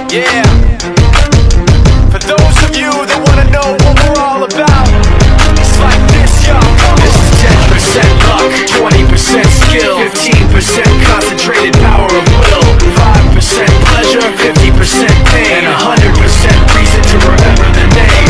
Yeah. For those of you that wanna know what we're all about, it's like this, yo. This is 10% luck, 20% skill, 15% concentrated power of will, 5% pleasure, 50% pain, and 100% reason to remember the name.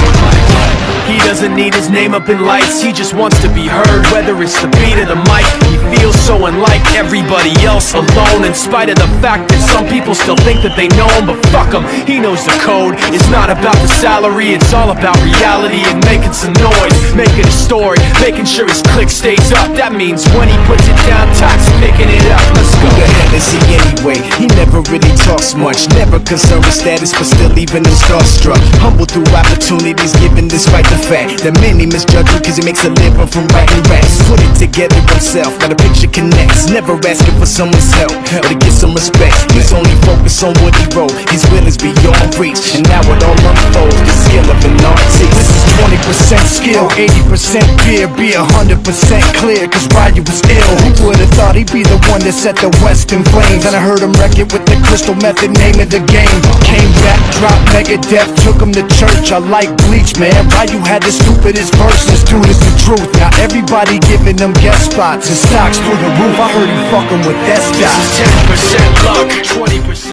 He doesn't need his name up in lights, he just wants to be heard, whether it's the beat of the mic. He feels so unlike everybody else, alone, in spite of the fact that some people still think that they know him. But fuck him, he knows the code. It's not about the salary, it's all about reality and making some noise, making a story, making sure his click stays up. That means when he puts it down, Tox picking it up. Let's go. Who the hell is he anyway? He never really talks much, never concerned with status, but still even him starstruck. Humble through opportunities given despite the fact that many misjudge him cause he makes a living from writing raps. Put it together himself, got a picture connects, never asking for someone's help or to get some respect. He's only focused on what he wrote, his will is beyond reach, and now it all unfolds, the skill of an artist. This is 20% skill, 80% fear, be 100% clear, cause Ryu was ill. Who would've thought he'd be the one that set the West in flames? And I heard him wreck it with the crystal method, name of the game. Came back, dropped Megadeth, took him to church. I like Bleach, man, Ryu had the stupidest verses, dude, it's the truth. Now everybody giving them guest spots and stocks through the roof. I heard he fucking with that stock. This is 10% luck, 20%